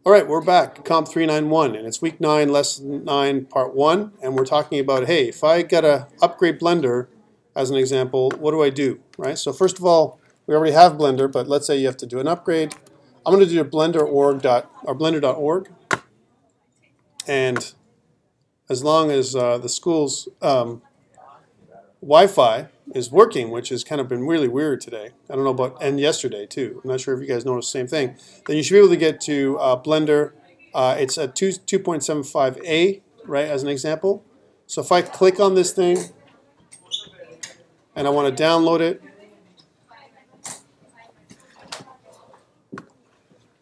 All right, we're back, COMP391, and it's week 9, lesson 9, part 1, and we're talking about, hey, if I gotta upgrade Blender, as an example, what do I do, right? So first of all, we already have Blender, but let's say you have to do an upgrade. I'm gonna do blender.org, and as long as the school's Wi-Fi is working, which has kind of been really weird today. I don't know about, and yesterday too. I'm not sure if you guys noticed the same thing. Then you should be able to get to Blender. It's a 2.75a, right, as an example. So if I click on this thing and I want to download it,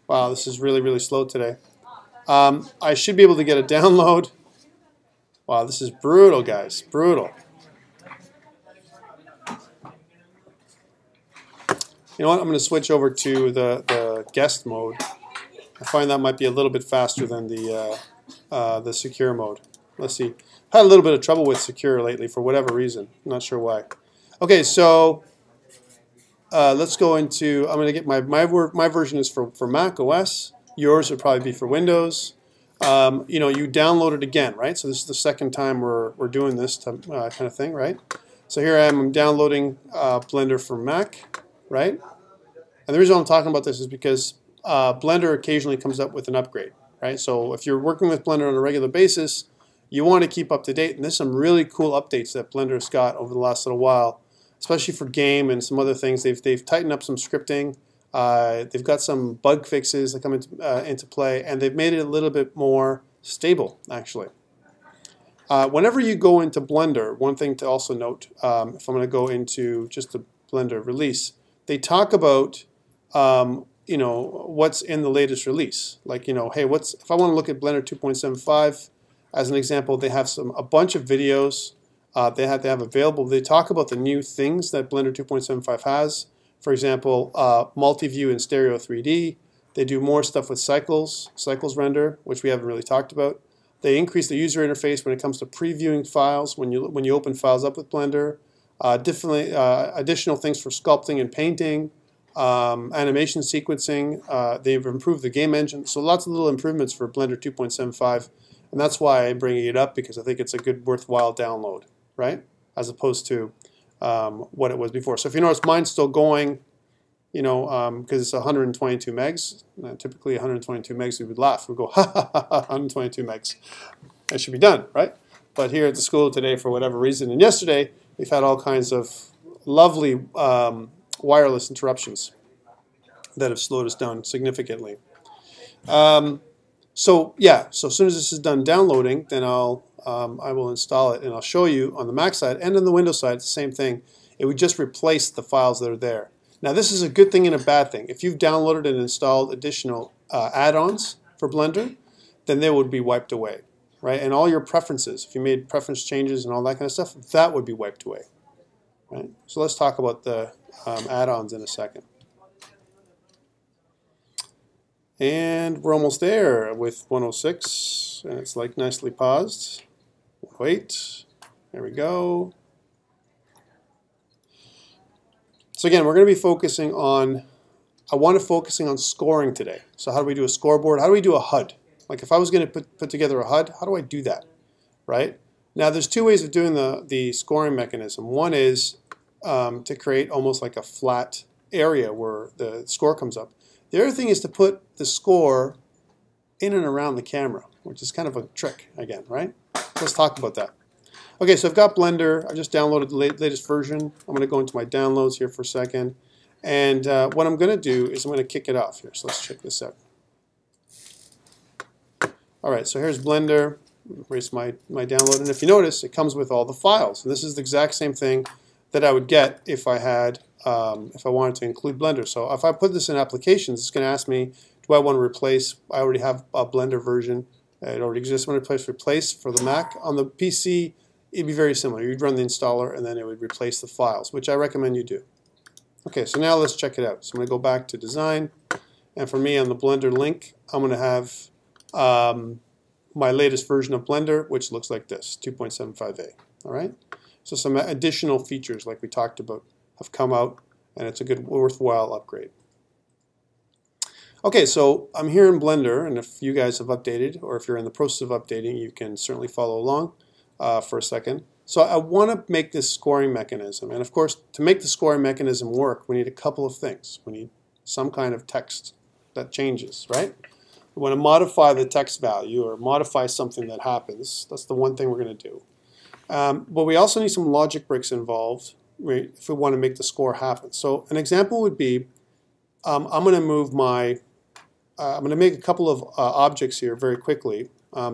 wow, this is really, really slow today. I should be able to get a download. Wow, this is brutal, guys, brutal. You know what, I'm going to switch over to the guest mode. I find that might be a little bit faster than the secure mode. Let's see. I've had a little bit of trouble with secure lately for whatever reason. I'm not sure why. Okay, so let's go into, I'm going to get my version is for Mac OS. Yours would probably be for Windows. You know, you download it again, right? So this is the second time we're doing this kind of thing, right? So here I am, I'm downloading Blender for Mac. Right? And the reason I'm talking about this is because Blender occasionally comes up with an upgrade, right? So if you're working with Blender on a regular basis, you want to keep up to date. And there's some really cool updates that Blender's got over the last little while, especially for game and some other things. They've tightened up some scripting. They've got some bug fixes that come into play, and they've made it a little bit more stable, actually. Whenever you go into Blender, one thing to also note, if I'm going to go into just the Blender release, they talk about, you know, what's in the latest release. Like, you know, hey, if I want to look at Blender 2.75 as an example, they have a bunch of videos they have available. They talk about the new things that Blender 2.75 has. For example, multi-view and stereo 3D. They do more stuff with cycles render, which we haven't really talked about. They increase the user interface when it comes to previewing files when you open files up with Blender. Additional things for sculpting and painting, animation sequencing. They've improved the game engine, so lots of little improvements for Blender 2.75, and that's why I'm bringing it up, because I think it's a good, worthwhile download, right? As opposed to what it was before. So if you notice, mine's still going, you know, because it's 122 megs. Typically 122 megs, we would laugh. We'd go, ha ha ha, 122 megs. It should be done, right? But here at the school today, for whatever reason, and yesterday, we've had all kinds of lovely wireless interruptions that have slowed us down significantly. So yeah, so as soon as this is done downloading, then I will install it, and I'll show you on the Mac side and on the Windows side, it's the same thing. It would just replace the files that are there. Now this is a good thing and a bad thing. If you've downloaded and installed additional add-ons for Blender, then they would be wiped away. Right, and all your preferences, if you made preference changes and all that kind of stuff, that would be wiped away. Right? So let's talk about the add-ons in a second. And we're almost there with 106, and it's like nicely paused. Wait, there we go. So again, we're going to be focusing on, I want to focusing on scoring today. So how do we do a scoreboard? How do we do a HUD? Like if I was going to put together a HUD, how do I do that, right? Now there's two ways of doing the scoring mechanism. One is to create almost like a flat area where the score comes up. The other thing is to put the score in and around the camera, which is kind of a trick again, right? Let's talk about that. Okay, so I've got Blender. I just downloaded the latest version. I'm going to go into my downloads here for a second. And what I'm going to do is I'm going to kick it off here. So let's check this out. Alright, so here's Blender. Erase my download, and if you notice, it comes with all the files. And this is the exact same thing that I would get if I had, if I wanted to include Blender. So if I put this in applications, it's going to ask me, do I want to replace? I already have a Blender version. It already exists. I want to replace for the Mac. On the PC, it'd be very similar. You'd run the installer, and then it would replace the files, which I recommend you do. Okay, so now let's check it out. So I'm going to go back to Design, and for me on the Blender link, I'm going to have my latest version of Blender, which looks like this, 2.75a. All right. So some additional features, like we talked about, have come out, and it's a good, worthwhile upgrade. Okay, so I'm here in Blender, and if you guys have updated, or if you're in the process of updating, you can certainly follow along for a second. So I want to make this scoring mechanism, and of course, to make the scoring mechanism work, we need a couple of things. We need some kind of text that changes, right? We want to modify the text value, or modify something that happens. That's the one thing we're going to do. But we also need some logic bricks involved if we want to make the score happen. So an example would be, I'm going to move my I'm going to make a couple of objects here very quickly.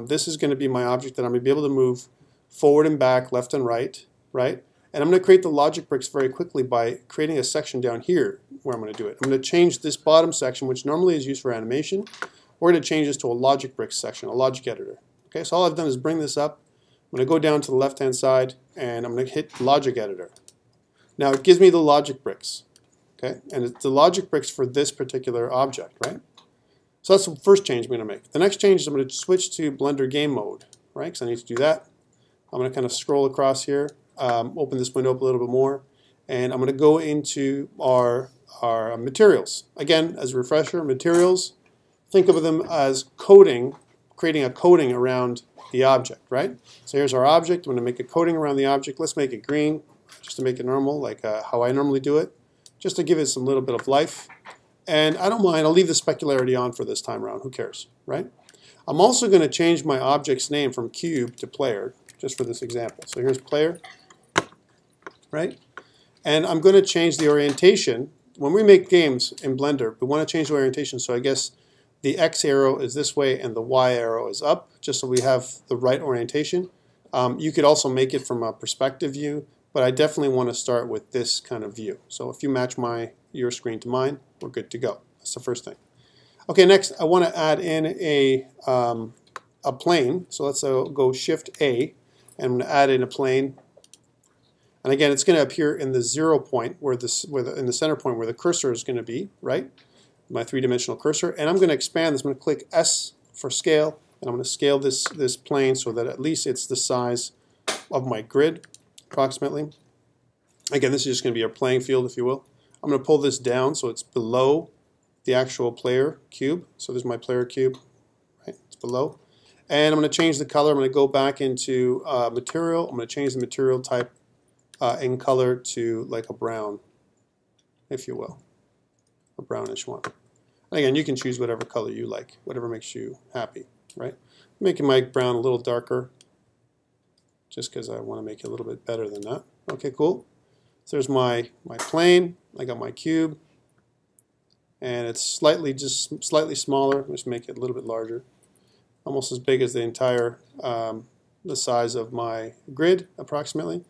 This is going to be my object that I'm going to be able to move forward and back, left and right, right? And I'm going to create the logic bricks very quickly by creating a section down here where I'm going to do it. I'm going to change this bottom section, which normally is used for animation. We're going to change this to a logic bricks section, a logic editor. Okay, so all I've done is bring this up. I'm going to go down to the left-hand side, and I'm going to hit logic editor. Now it gives me the logic bricks. Okay, and it's the logic bricks for this particular object, right? So that's the first change I'm going to make. The next change is I'm going to switch to Blender game mode, right? Because I need to do that. I'm going to kind of scroll across here, open this window up a little bit more, and I'm going to go into our materials. Again, as a refresher, materials, think of them as coating, creating a coating around the object, right? So here's our object. I'm going to make a coating around the object. Let's make it green, just to make it normal, like how I normally do it, just to give it some little bit of life. And I don't mind, I'll leave the specularity on for this time around, who cares, right? I'm also going to change my object's name from cube to player, just for this example. So here's player, right? And I'm going to change the orientation. When we make games in Blender, we want to change the orientation, so I guess the X arrow is this way and the Y arrow is up, just so we have the right orientation. You could also make it from a perspective view, but I definitely want to start with this kind of view. So if you match your screen to mine, we're good to go. That's the first thing. Okay, next I want to add in a plane. So let's go Shift A, and I'm going to add in a plane. And again, it's going to appear in the 0 point, in the center point where the cursor is going to be, right? My three-dimensional cursor. And I'm going to expand this. I'm going to click S for scale, and I'm going to scale this plane so that at least it's the size of my grid, approximately. Again, this is just going to be a playing field, if you will. I'm going to pull this down so it's below the actual player cube. So there's my player cube, right? It's below. And I'm going to change the color. I'm going to go back into material. I'm going to change the material type in color to like a brown, if you will, a brownish one. And again, you can choose whatever color you like, whatever makes you happy, right? I'm making my brown a little darker, just because I want to make it a little bit better than that. Okay, cool. So there's my plane. I got my cube, and it's slightly smaller. Let's make it a little bit larger, almost as big as the entire the size of my grid, approximately.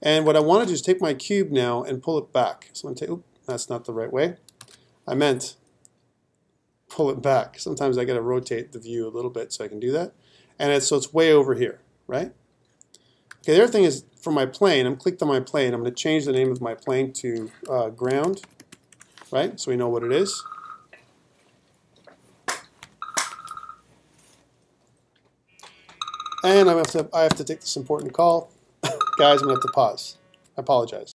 And what I want to do is take my cube now and pull it back. So I'm going to take. Oops, that's not the right way. I meant pull it back. Sometimes I got to rotate the view a little bit so I can do that. And so it's way over here, right? Okay, the other thing is for my plane, I'm clicked on my plane. I'm going to change the name of my plane to ground, right? So we know what it is. And I have to take this important call. Guys, I'm going to have to pause. I apologize.